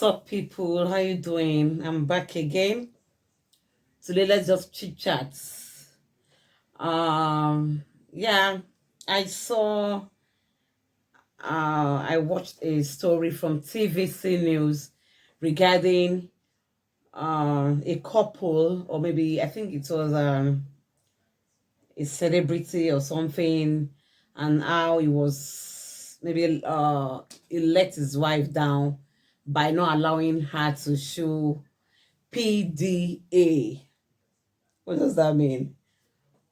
up, people? How you doing? I'm back again. Today, let's just chit chat. Yeah, I saw. I watched a story from TVC News regarding a couple, or maybe I think it was a celebrity or something, and how he was maybe he let his wife down by not allowing her to show PDA. What does that mean?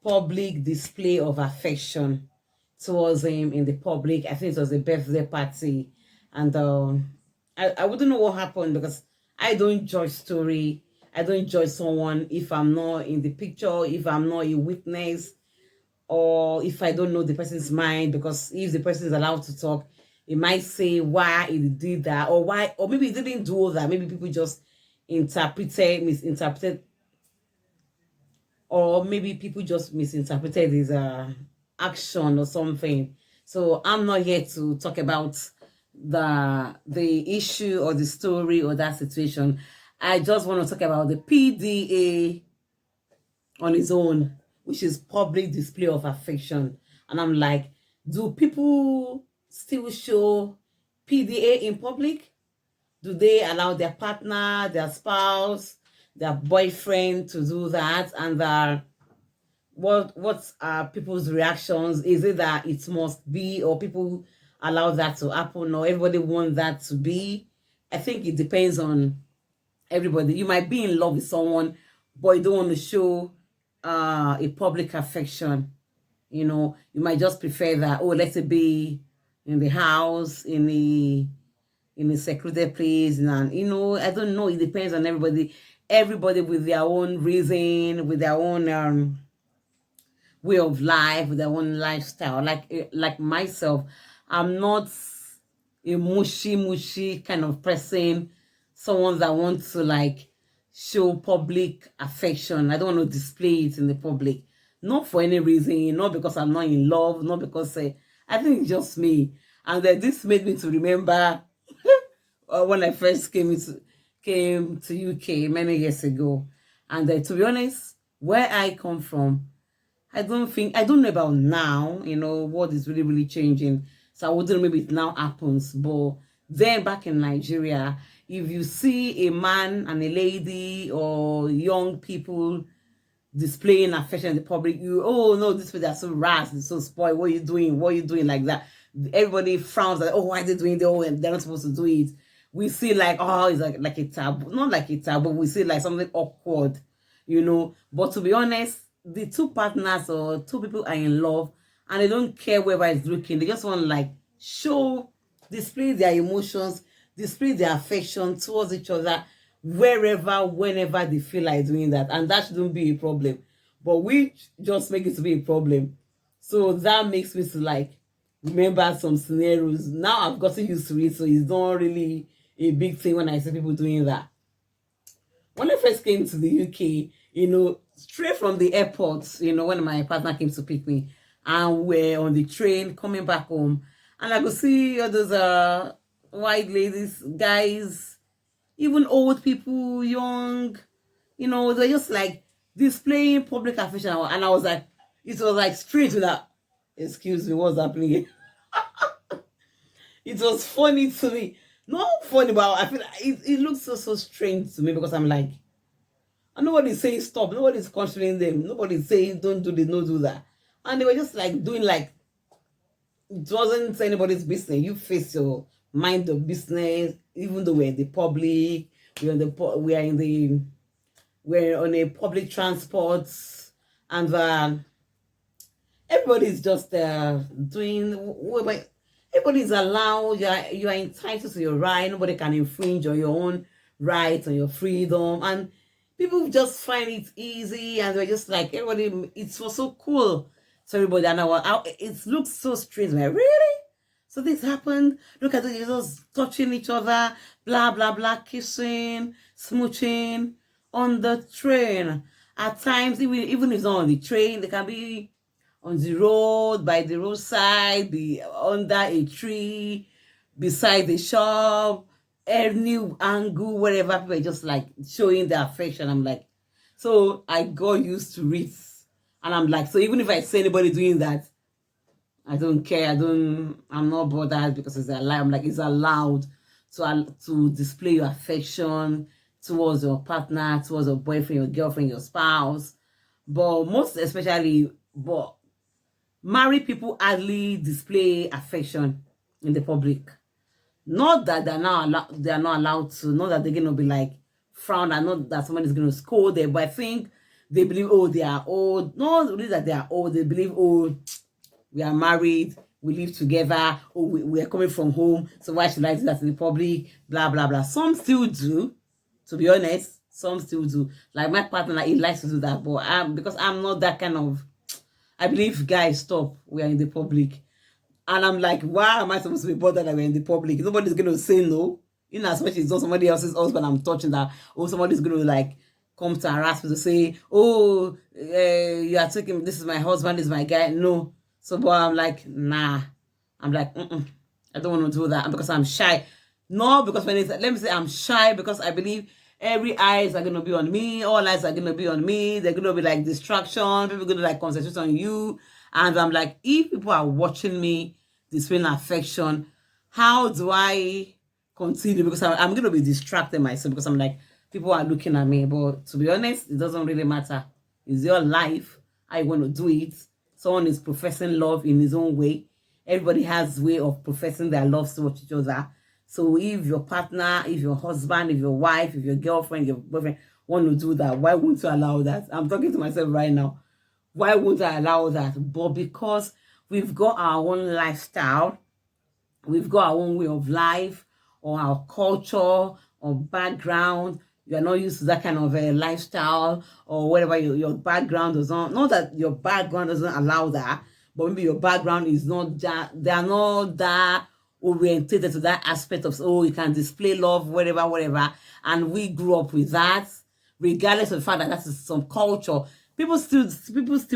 Public display of affection towards him in the public. I think it was a birthday party. And I wouldn't know what happened because I don't judge story. I don't judge someone if I'm not in the picture, if I'm not a witness, or if I don't know the person's mind, because if the person is allowed to talk, he might say why he did that, or why, or maybe he didn't do all that. Maybe people just misinterpreted, or maybe people just misinterpreted his action or something. So I'm not here to talk about the issue or the story or that situation. I just want to talk about the PDA on its own, which is public display of affection. And I'm like, do people still show PDA in public? Do they allow their partner, their spouse, their boyfriend to do that? And what are people's reactions? Is it that it must be, or people allow that to happen, or everybody want that to be? I think it depends on everybody. You might be in love with someone, but you don't want to show a public affection. You might just prefer that, oh, let it be in the house, in a secluded place. And I don't know, it depends on everybody with their own reason, with their own way of life, with their own lifestyle. Like myself, I'm not a mushy kind of person, someone that wants to like show public affection. I don't want to display it in the public, not for any reason, not because I'm not in love, not because I think it's just me. And this made me to remember when I first came to UK many years ago. And to be honest, where I come from, I don't know about now, what is really changing. So I wouldn't know maybe it now happens. But then back in Nigeria, if you see a man and a lady or young people displaying affection in the public, oh no, this way they're so rash, they're so spoiled. What are you doing? What are you doing like that? Everybody frowns like, oh, why are they doing that? They're not supposed to do it. We see like, oh, it's like a taboo. Not like a taboo, we see like something awkward, But to be honest, the two partners or two people are in love and they don't care wherever it's looking. They just want to like display their emotions, display their affection towards each other wherever, whenever they feel like doing that. And that shouldn't be a problem. But we just make it to be a problem. So that makes me to like remember some scenarios. Now I've gotten used to it, so it's not really a big thing when I see people doing that. When I first came to the UK, straight from the airport, when my partner came to pick me, and we're on the train coming back home, and I could see all those white ladies, guys, even old people, young, they're just like displaying public affection. And I was like, it was like straight to that. Excuse me, what's happening here? It was funny to me. Not funny, but I feel like it looks so strange to me, because I'm like, and nobody's saying stop, nobody's controlling them, nobody's saying don't do this, don't do that. And they were just like doing like it wasn't anybody's business. You face your mind of business, even though we're in the public, we're on a public transport, and everybody's just doing. Everybody's allowed. You are entitled to your right. Nobody can infringe on your own rights, on your freedom, and people just find it easy, and they're just like everybody. It was so cool to everybody, and it looks so strange. Like, really? So this happened? Look at it, just touching each other, blah blah blah, kissing, smooching on the train. At times, even if it's not on the train, they can be on the road, by the roadside, be under a tree, beside the shop, any angle, wherever people are just like showing their affection. I'm like, so I got used to it. And I'm like, so even if I see anybody doing that, I don't care. I'm not bothered because it's allowed. I'm like, it's allowed to display your affection towards your partner, towards your boyfriend, your girlfriend, your spouse. But most especially, but married people hardly display affection in the public. Not that they are not allowed to, not that they're gonna be like frowned and not that somebody's gonna scold them, but I think they believe, oh, they are old. Not really that they are old, they believe, oh, we are married, we live together, oh, we are coming from home, so why should I do that in the public? Blah blah blah. Some still do, to be honest. Some still do. Like my partner, he likes to do that, but because I'm not that kind of. I believe, guys, stop. We are in the public. And I'm like, why am I supposed to be bothered that we're in the public? Nobody's going to say no. In as much as it's not somebody else's husband I'm touching that, or somebody's going to like come to harass me to say, oh, you are taking, this is my husband, this is my guy. No. So, but I'm like, nah. I'm like, I don't want to do that because I'm shy. No, because when it's, let me say I'm shy because I believe every eyes are going to be on me. All eyes are going to be on me. They're going to be like distraction. People are going to like concentrate on you. And I'm like, if people are watching me displaying affection, how do I continue? Because I'm going to be distracted myself because I'm like, people are looking at me. But to be honest, it doesn't really matter. It's your life. How you want to do it. Someone is professing love in his own way. Everybody has a way of professing their love towards each other. So if your partner, if your husband, if your wife, if your girlfriend, your boyfriend want to do that, why won't you allow that? I'm talking to myself right now. Why won't I allow that? But because we've got our own lifestyle, we've got our own way of life, or our culture, or background. You are not used to that kind of a lifestyle, or whatever your background does not that your background doesn't allow that, but maybe your background is not that, they are not that orientated to that aspect of, oh, you can display love, whatever. And we grew up with that, regardless of the fact that that is some culture. People still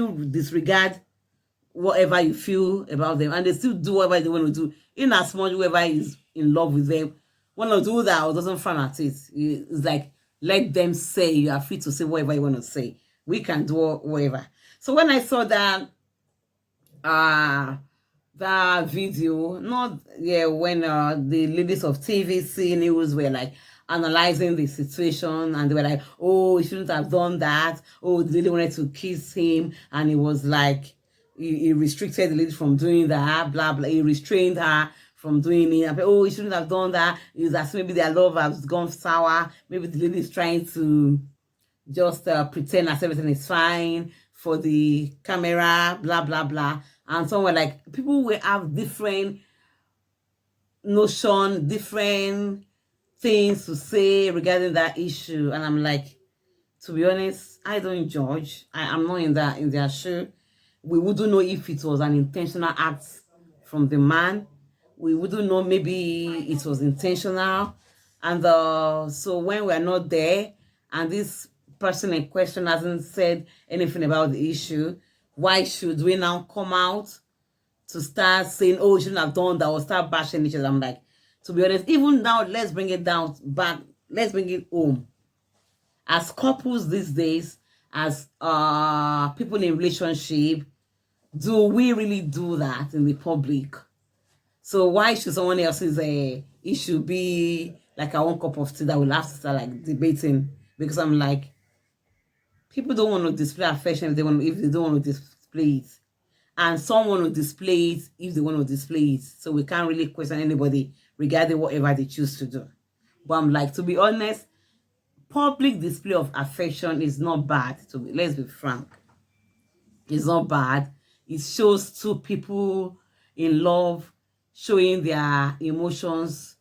disregard whatever you feel about them, and they still do whatever they want to do. In as much whoever is in love with them want to do that or doesn't frown at it. It's like, let them say. You are free to say whatever you want to say. We can do whatever. So when I saw that video, when the ladies of TVC News were like analyzing the situation, and they were like, oh, he shouldn't have done that. Oh, the lady wanted to kiss him, and it was like he restricted the lady from doing that, blah blah. He restrained her from doing it. Oh, he shouldn't have done that. It's as maybe their love has gone sour. Maybe the lady is trying to just pretend as everything is fine for the camera, blah blah blah. And somewhere like people will have different notion, different things to say regarding that issue. And I'm like, to be honest, I don't judge. I'm not in their shoe. We wouldn't know if it was an intentional act from the man. We wouldn't know, maybe it was intentional. And so when we're not there and this person in question hasn't said anything about the issue, why should we now come out to start saying, oh, you shouldn't have done that, or start bashing each other? I'm like, to be honest, even now, let's bring it down back. Let's bring it home. As couples these days, as people in relationship, do we really do that in the public? So why should someone else's issue be like our own cup of tea that we'll have to start like debating? Because I'm like, people don't want to display affection if they don't want to display it. And some want to display it if they want to display it. So we can't really question anybody regarding whatever they choose to do. But I'm like, to be honest, public display of affection is not bad. Let's be frank. It's not bad. It shows two people in love showing their emotions,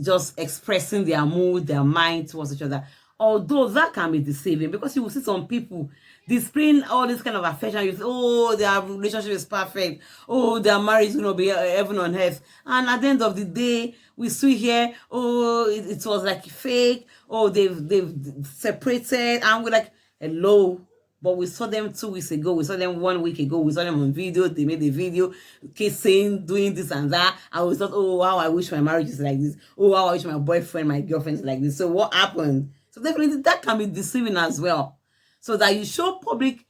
just expressing their mood, their mind towards each other. Although that can be deceiving, because you will see some people displaying all this kind of affection. You say, oh, their relationship is perfect. Oh, their marriage is going to be heaven on earth. And at the end of the day, we see here, oh, it was like fake. Oh, they've separated. And we're like, hello, but we saw them 2 weeks ago, we saw them 1 week ago, we saw them on video, they made a video kissing, doing this and that, and we thought, oh, how I wish my marriage is like this, oh, how I wish my boyfriend, my girlfriend is like this. So what happened? So definitely that can be deceiving as well. So that you show public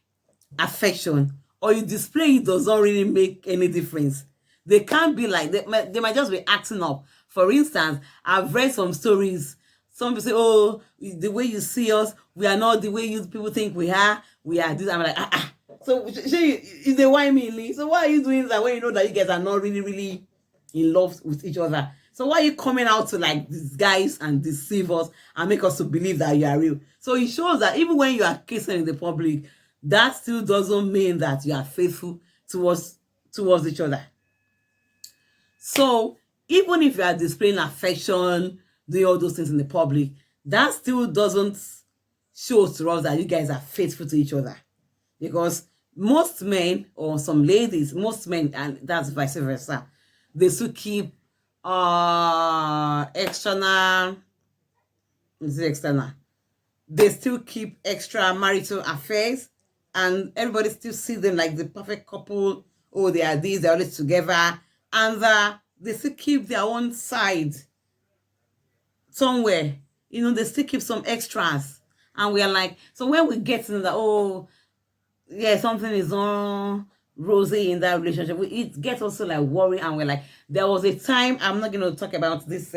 affection or you display it does not really make any difference. They can't be like, they might just be acting up. For instance, I've read some stories. Some people say, oh, the way you see us, we are not the way you people think we are this. I'm like, So is they why me? So why are you doing that when you know that you guys are not really in love with each other? So why are you coming out to like disguise and deceive us and make us to believe that you are real? So it shows that even when you are kissing in the public, that still doesn't mean that you are faithful towards each other. So even if you are displaying affection, doing all those things in the public, that still doesn't show to us that you guys are faithful to each other. Because most men or some ladies, most men, and that's vice versa, they still keep external, they still keep extramarital affairs, and everybody still see them like the perfect couple. Oh, they are this, they're always together, and they still keep their own side somewhere. You know, they still keep some extras, and we are like, so when we get into that, oh, yeah, something is on rosy in that relationship, it gets also like worry, and we're like, there was a time, I'm not going to talk about this,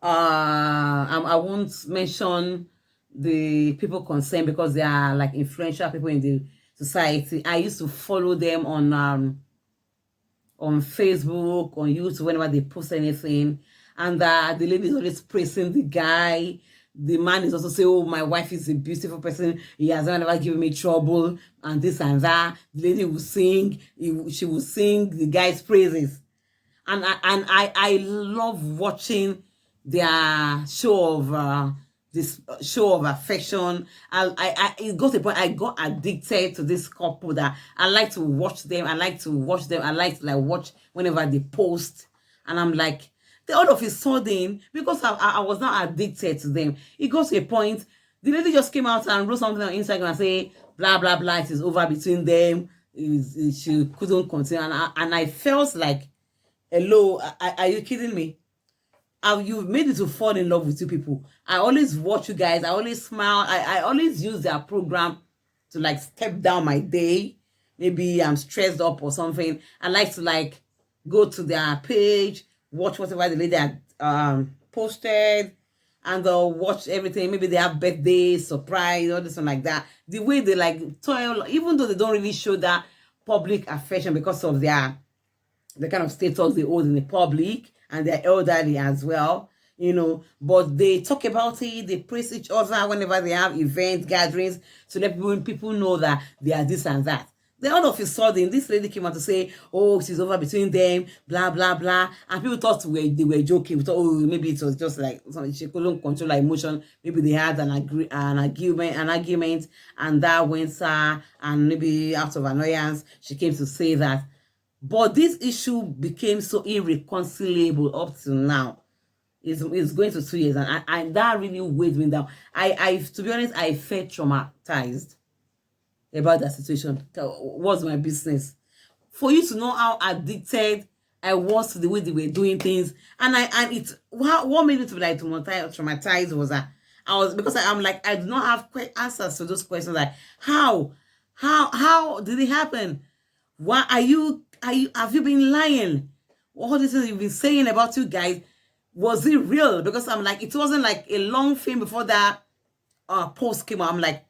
I won't mention the people concerned because they are like influential people in the society. I used to follow them on Facebook, on YouTube, whenever they post anything, and the lady is always praising the guy. The man is also saying, oh, my wife is a beautiful person, he has never given me trouble, and this and that. The lady will sing, she will sing the guy's praises, and I love watching their show of this show of affection. It got to a point I got addicted to this couple that I like to watch them. I like to watch like watch whenever they post, and I'm like, all of a sudden, because I was not addicted to them, it got to a point the lady just came out and wrote something on Instagram and say blah blah blah, it is over between them. She couldn't continue, and I felt like, hello, are you kidding me? You've made it to fall in love with two people. I always watch you guys. I always smile. I always use their program to like step down my day. Maybe I'm stressed up or something. I like to like go to their page, watch whatever the lady had posted, and watch everything. Maybe they have birthday, surprise, all this one like that. The way they like toil, even though they don't really show that public affection because of the kind of status they hold in the public, and they're elderly as well, you know, but they talk about it, they praise each other whenever they have events, gatherings, so that people know that they are this and that. Then all of a sudden, this lady came out to say, oh, she's over between them, blah, blah, blah, and people thought they were joking. We thought, oh, maybe it was just like, she couldn't control her emotion, maybe they had an argument, and that went and maybe out of annoyance, she came to say that. But this issue became so irreconcilable up to now. It's going to 2 years, and that really weighed me down. I to be honest, I felt traumatized about that situation. What's my business? For you to know how addicted I was to the way they were doing things, what made me to be like traumatized was that because I'm like, I do not have answers to those questions, like how did it happen? Why have you been lying? All these things you've been saying about you guys, was it real? Because I'm like, it wasn't like a long film before that post came out. I'm like,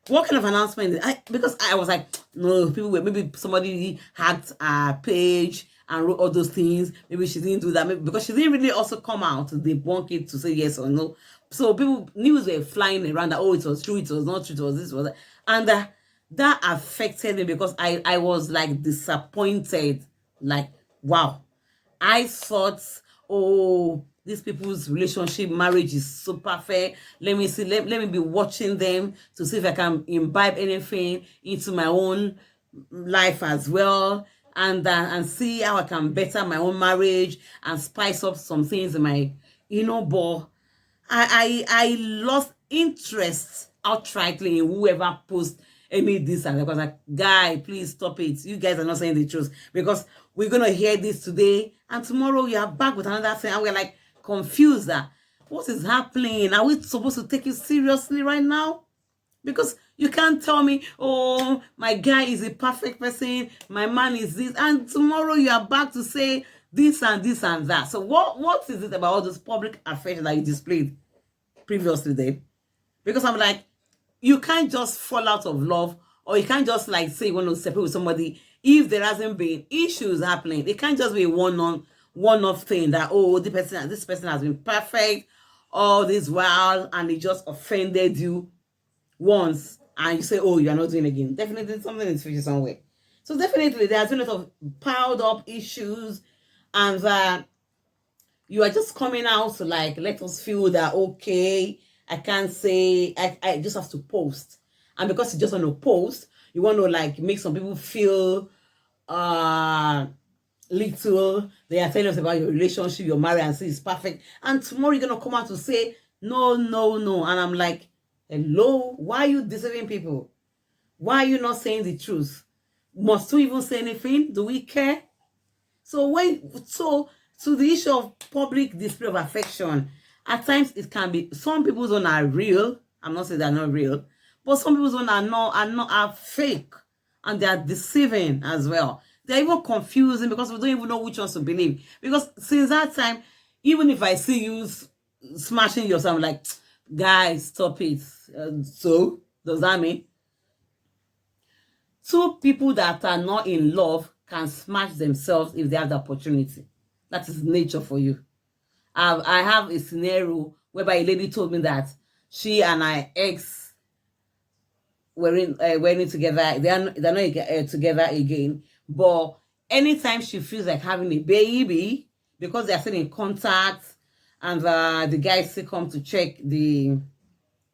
what kind of announcement? Because I was like, no, maybe somebody hacked a page and wrote all those things. Maybe she didn't do that. Maybe, because she didn't really also come out to debunk it, to say yes or no. So news were flying around that, oh, it was true, it was not true, it was this, was that. And that affected me because I was like disappointed. Like, wow. I thought, oh, these people's relationship, marriage is so perfect. Let me see, let me be watching them to see if I can imbibe anything into my own life as well. And see how I can better my own marriage and spice up some things in my, but I lost interest outrightly in whoever posts any this and that. Because like, guy, please stop it. You guys are not saying the truth, because we're gonna hear this today and tomorrow you are back with another thing and we're like confused that what is happening? Are we supposed to take it seriously right now? Because you can't tell me, oh, my guy is a perfect person, my man is this, and tomorrow you are back to say this and this and that. So what is it about all this public affection that you displayed previously then? Because I'm like, you can't just fall out of love, or you can't just like say you want to separate with somebody if there hasn't been issues happening. It can't just be a one-off thing that, oh, this person has been perfect all this while and he just offended you once and you say, oh, you are not doing it again. Definitely something is fishy somewhere. So definitely there has been a lot of piled up issues, and that you are just coming out to like let us feel that, okay, I can't say, I just have to post. And because you just want to post, you want to like make some people feel little. They are telling us about your relationship, your marriage, and say it's perfect. And tomorrow you're gonna come out to say no, no, no. And I'm like, hello, why are you deceiving people? Why are you not saying the truth? Must we even say anything? Do we care? So to the issue of public display of affection, at times it can be, some people's own are real. I'm not saying they're not real, but some people's own are fake, and they are deceiving as well. They're even confusing because we don't even know which ones to believe. Because since that time, even if I see you smashing yourself, I'm like, guys, stop it. So does that mean two people that are not in love can smash themselves if they have the opportunity? That is nature for you. I have a scenario whereby a lady told me that she and her ex were in together. They're not together again. But anytime she feels like having a baby, because they're still in contact, and the guys still come to check the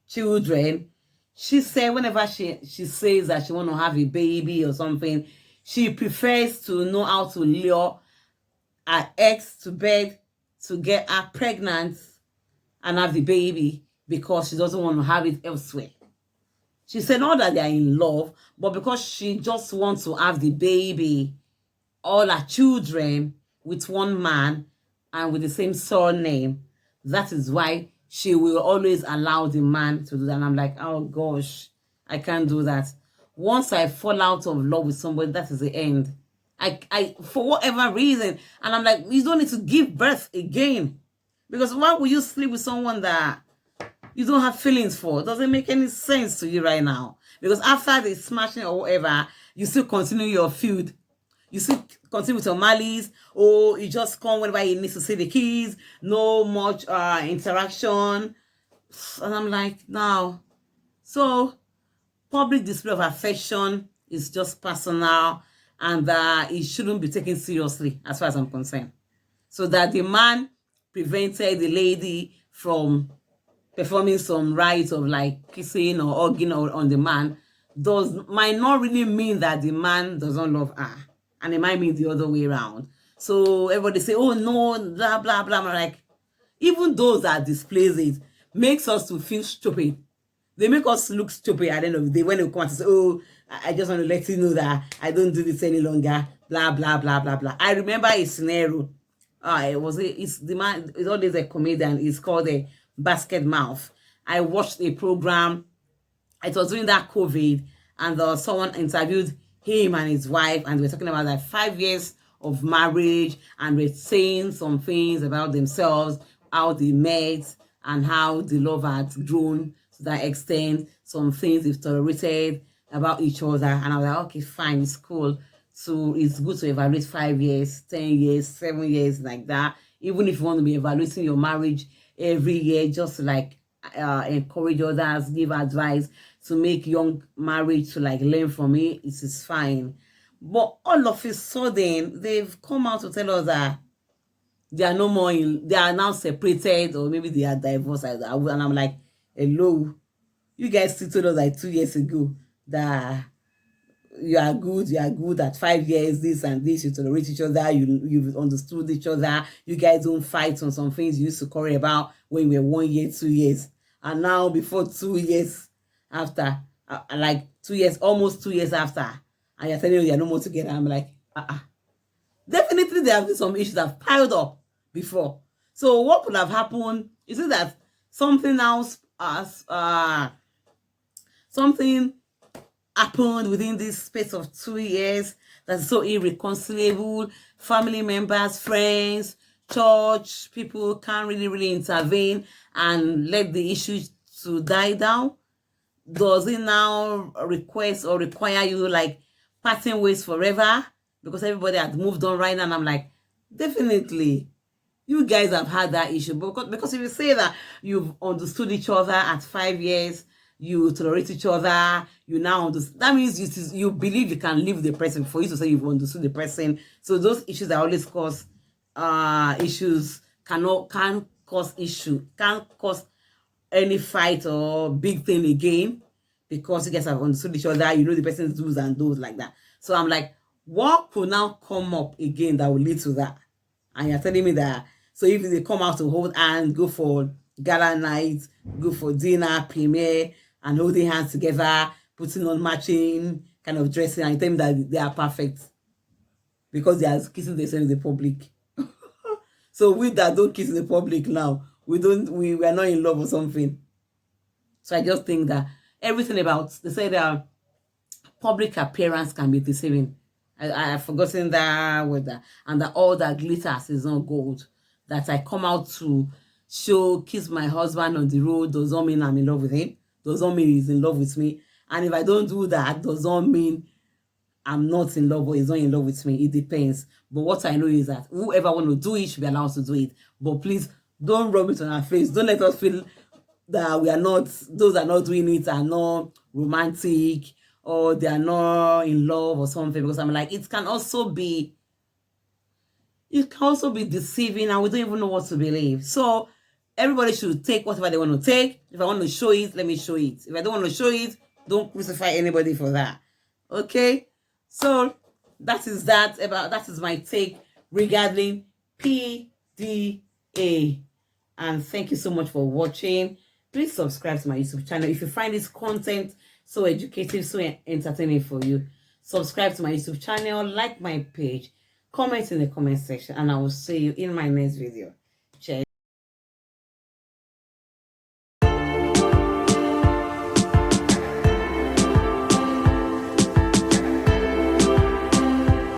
children, she said whenever she says that she want to have a baby or something, she prefers to know how to lure her ex to bed to get her pregnant and have the baby, because she doesn't want to have it elsewhere. She said not that they are in love, but because she just wants to have the baby, all her children, with one man and with the same surname. That is why she will always allow the man to do that. And I'm like, oh gosh, I can't do that. Once I fall out of love with somebody, that is the end. I for whatever reason, and I'm like, you don't need to give birth again. Because why would you sleep with someone that you don't have feelings for? It doesn't make any sense to you right now. Because after the smashing or whatever, you still continue your feud. You still continue with your malice, or you just come whenever he needs to see the kids, no much interaction. And I'm like, now. So public display of affection is just personal, and it shouldn't be taken seriously as far as I'm concerned. So that the man prevented the lady from performing some rites of like kissing or hugging on the man might not really mean that the man doesn't love her, and it might mean the other way around. So everybody say, oh no, blah blah blah. I'm like, even those that displays it makes us to feel stupid. They make us look stupid at the end of the day when they come and say, oh, I just want to let you know that I don't do this any longer, blah blah blah blah blah. I remember a scenario. It's the man, it's always a comedian, it's called a Basket Mouth. I watched a program. It was during that COVID, and someone interviewed him and his wife, and they were talking about like 5 years of marriage, and we're saying some things about themselves, how they met, and how the love had grown to that extent. Some things they've tolerated about each other, and I was like, okay, fine, it's cool. So it's good to evaluate 5 years, 10 years, 7 years, like that. Even if you want to be evaluating your marriage every year, just to like encourage others, give advice to make young marriage to like learn from it is fine. But all of a sudden, they've come out to tell us that they are no more they are now separated, or maybe they are divorced. And I'm like, hello, you guys still told us like 2 years ago that you are good at 5 years, this and this, you tolerate each other, you've understood each other, you guys don't fight on some things you used to worry about when you were 1 year, 2 years, and now before 2 years, after, like 2 years, almost 2 years after, and you're telling me you're no more together. I'm like, definitely there have been some issues that have piled up before. So what could have happened is it that something else, something happened within this space of 2 years that's so irreconcilable. Family members, friends, church people can't really intervene and let the issue to die down. Does it now request or require you like parting ways forever because everybody has moved on right now? And I'm like, definitely you guys have had that issue, because if you say that you've understood each other at 5 years, you tolerate each other, you now understand, that means you believe you can live with the person for you to say you've understood the person. So those issues that always cause issues can cause any fight or big thing again, because you guys have understood each other, you know the person's do's and don'ts like that. So I'm like, what could now come up again that will lead to that? And you're telling me that, so if they come out to hold hands, go for gala night, go for dinner, premiere, and holding hands together, putting on matching kind of dressing, and you tell me that they are perfect because they are kissing themselves in the public. So we that don't kiss in the public now, we are not in love or something. So I just think that everything about, they say that public appearance can be deceiving. I have forgotten that word, and that all that glitters is not gold. That I come out to kiss my husband on the road does not mean I'm in love with him. Does not mean he's in love with me. And if I don't do that, does not mean I'm not in love or he's not in love with me. It depends. But what I know is that whoever want to do it should be allowed to do it. But please don't rub it on our face. Don't let us feel that we are not, those that are not doing it are not romantic or they are not in love or something. Because I'm like, it can also be deceiving and we don't even know what to believe. So everybody should take whatever they want to take. If I want to show it, let me show it. If I don't want to show it, don't crucify anybody for that. Okay? So that is my take regarding PDA. And thank you so much for watching. Please subscribe to my YouTube channel. If you find this content so educative, so entertaining for you, subscribe to my YouTube channel, like my page, comment in the comment section, and I will see you in my next video.